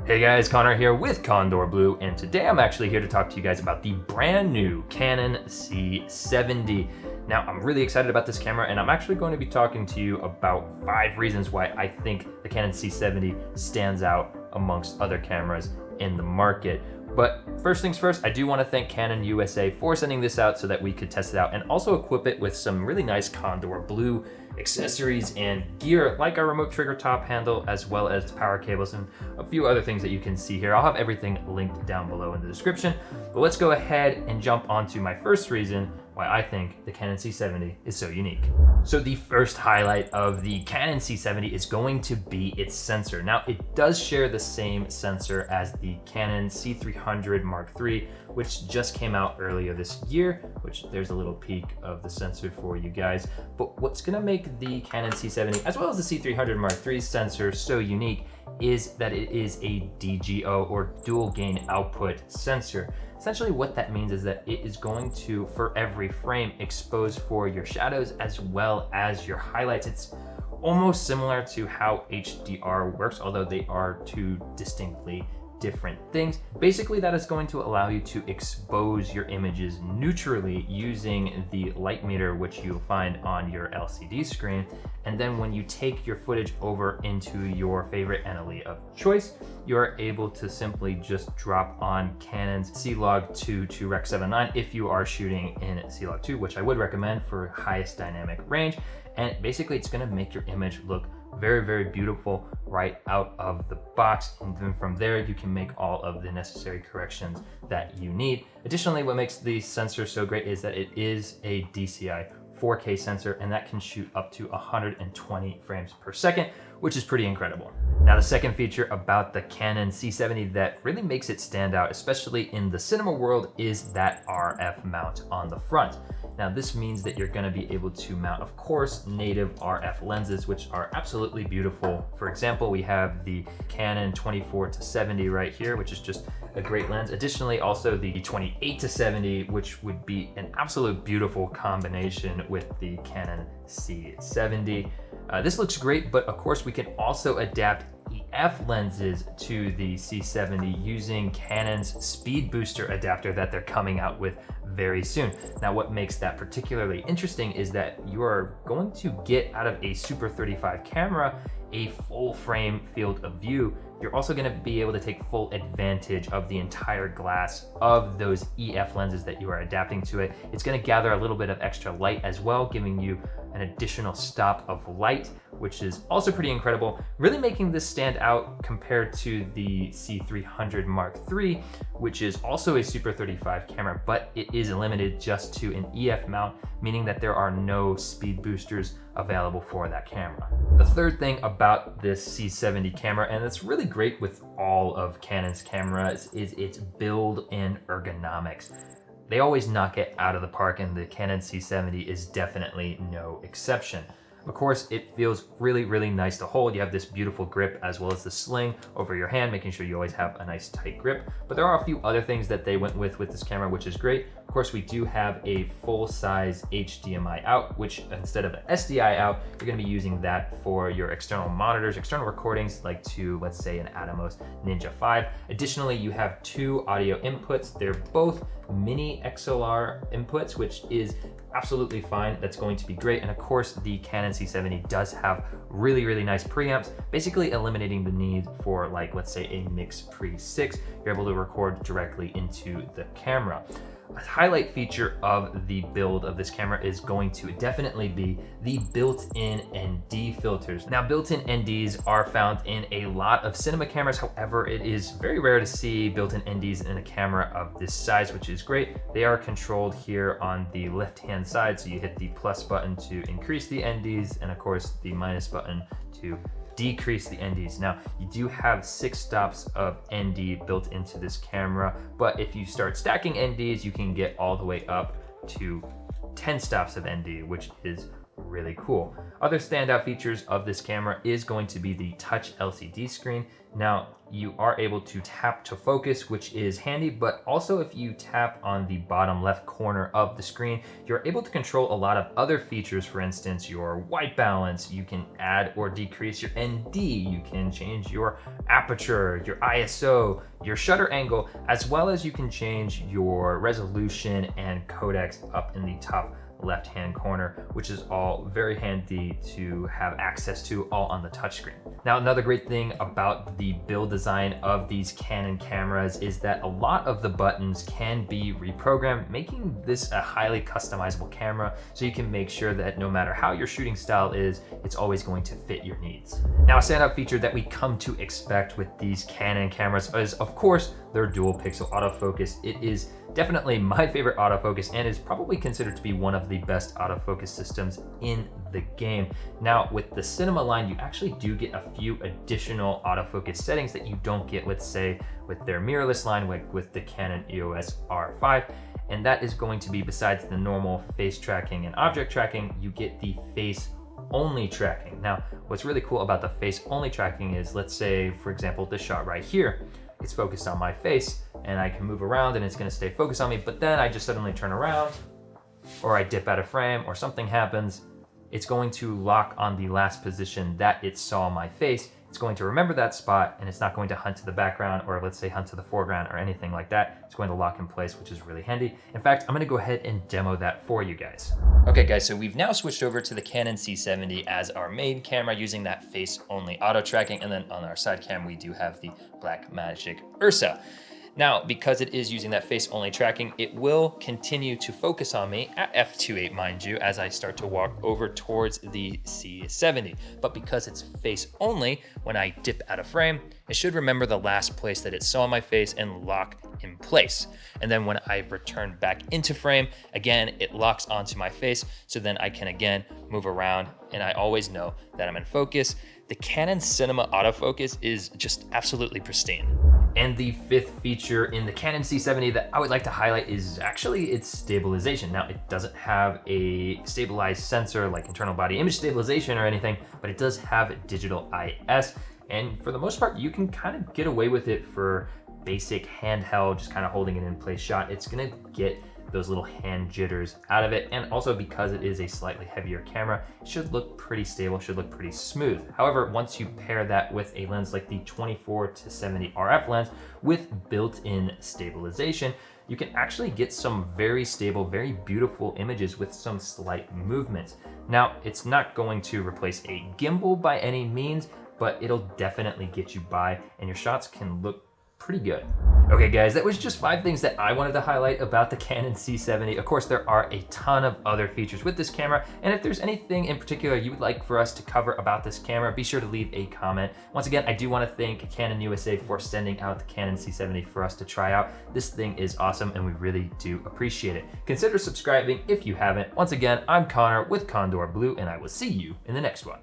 Hey guys, Connor here with Condor Blue, and today I'm actually here to talk to you guys about the brand new Canon C70. Now, I'm really excited about this camera, and I'm actually going to be talking to you about 5 reasons why I think the Canon C70 stands out amongst other cameras in the market. But first things first, I do want to thank Canon USA for sending this out so that we could test it out and also equip it with some really nice Condor Blue accessories and gear like our remote trigger top handle, as well as power cables and a few other things that you can see here. I'll have everything linked down below in the description. But let's go ahead and jump onto my first reason why I think the Canon C70 is so unique. So the first highlight of the Canon C70 is going to be its sensor. Now, it does share the same sensor as the Canon C300 Mark III, which just came out earlier this year, which there's a little peek of the sensor for you guys. But what's gonna make the Canon C70, as well as the C300 Mark III sensor so unique is that it is a DGO or dual gain output sensor. Essentially what that means is that it is going to, for every frame, expose for your shadows as well as your highlights. It's almost similar to how HDR works, although they are two distinctly different things. Basically, that is going to allow you to expose your images neutrally using the light meter, which you'll find on your LCD screen. And then when you take your footage over into your favorite NLE of choice, you're able to simply just drop on Canon's C-Log2 to Rec. 7.9 if you are shooting in C-Log2, which I would recommend for highest dynamic range. And basically, it's gonna make your image look very, very beautiful right out of the box. And then from there, you can make all of the necessary corrections that you need. Additionally, what makes the sensor so great is that it is a DCI 4K sensor, and that can shoot up to 120 frames per second, which is pretty incredible. Now, the second feature about the Canon C70 that really makes it stand out, especially in the cinema world, is that RF mount on the front. Now, this means that you're gonna be able to mount, of course, native RF lenses, which are absolutely beautiful. For example, we have the Canon 24-70 right here, which is just a great lens. Additionally, also the 28-70, which would be an absolute beautiful combination with the Canon C70. This looks great, but of course we can also adapt EF lenses to the C70 using Canon's speed booster adapter that they're coming out with very soon. Now, what makes that particularly interesting is that you are going to get out of a Super 35 camera a full frame field of view. You're also going to be able to take full advantage of the entire glass of those EF lenses that you are adapting to it. It's going to gather a little bit of extra light as well, giving you an additional stop of light, which is also pretty incredible, really making this stand out compared to the C300 Mark III, which is also a Super 35 camera, but it is limited just to an EF mount, meaning that there are no speed boosters available for that camera. The third thing about this C70 camera, and it's really great with all of Canon's cameras, is its build-in ergonomics. They always knock it out of the park, and the Canon C70 is definitely no exception. Of course, it feels really, really nice to hold. You have this beautiful grip as well as the sling over your hand, making sure you always have a nice tight grip. But there are a few other things that they went with this camera, which is great. Of course, we do have a full-size HDMI out, which instead of an SDI out, you're gonna be using that for your external monitors, external recordings, like to, let's say, an Atomos Ninja 5. Additionally, you have 2 audio inputs. They're both mini XLR inputs, which is absolutely fine. That's going to be great. And of course, the Canon C70 does have really, really nice preamps, basically eliminating the need for, like, let's say a Mix Pre 6. You're able to record directly into the camera. A highlight feature of the build of this camera is going to definitely be the built-in ND filters. Now, built-in NDs are found in a lot of cinema cameras. However, it is very rare to see built-in NDs in a camera of this size, which is great. They are controlled here on the left-hand side. So you hit the plus button to increase the NDs, and of course the minus button to decrease the NDs. Now, you do have 6 stops of ND built into this camera, but if you start stacking NDs, you can get all the way up to 10 stops of ND, which is really cool. Other standout features of this camera is going to be the touch LCD screen. Now, you are able to tap to focus, which is handy, but also if you tap on the bottom left corner of the screen, you're able to control a lot of other features. For instance, your white balance, you can add or decrease your ND, you can change your aperture, your ISO, your shutter angle, as well as you can change your resolution and codecs up in the top left-hand corner, which is all very handy to have access to all on the touchscreen. Now, another great thing about the build design of these Canon cameras is that a lot of the buttons can be reprogrammed, making this a highly customizable camera, so you can make sure that no matter how your shooting style is, it's always going to fit your needs. Now, a standout feature that we come to expect with these Canon cameras is, of course, their dual pixel autofocus. It is definitely my favorite autofocus and is probably considered to be one of the best autofocus systems in the game. Now, with the cinema line, you actually do get a few additional autofocus settings that you don't get with, say, with their mirrorless line, like with the Canon EOS R5. And that is going to be, besides the normal face tracking and object tracking, you get the face only tracking. Now, what's really cool about the face only tracking is, let's say, for example, this shot right here, it's focused on my face and I can move around and it's gonna stay focused on me, but then I just suddenly turn around or I dip out of frame or something happens, it's going to lock on the last position that it saw my face. It's going to remember that spot and it's not going to hunt to the background or, let's say, hunt to the foreground or anything like that. It's going to lock in place, which is really handy. In fact, I'm gonna go ahead and demo that for you guys. Okay guys, so we've now switched over to the Canon C70 as our main camera using that face only auto tracking. And then on our side cam, we do have the Blackmagic Ursa. Now, because it is using that face only tracking, it will continue to focus on me at f2.8, mind you, as I start to walk over towards the C70. But because it's face only, when I dip out of frame, it should remember the last place that it saw my face and lock in place. And then when I return back into frame, again, it locks onto my face. So then I can again move around and I always know that I'm in focus. The Canon Cinema autofocus is just absolutely pristine. And the fifth feature in the Canon C70 that I would like to highlight is actually its stabilization. Now, it doesn't have a stabilized sensor like internal body image stabilization or anything, but it does have digital IS. And for the most part, you can kind of get away with it for basic handheld, just kind of holding it in place shot. It's gonna get those little hand jitters out of it. And also because it is a slightly heavier camera, it should look pretty stable, should look pretty smooth. However, once you pair that with a lens like the 24-70 RF lens with built-in stabilization, you can actually get some very stable, very beautiful images with some slight movements. Now, it's not going to replace a gimbal by any means, but it'll definitely get you by and your shots can look pretty good. Okay guys, that was just 5 things that I wanted to highlight about the Canon C70. Of course, there are a ton of other features with this camera, and if there's anything in particular you would like for us to cover about this camera, be sure to leave a comment. Once again, I do want to thank Canon USA for sending out the Canon C70 for us to try out. This thing is awesome and we really do appreciate it. Consider subscribing if you haven't. Once again, I'm Connor with Condor Blue, and I will see you in the next one.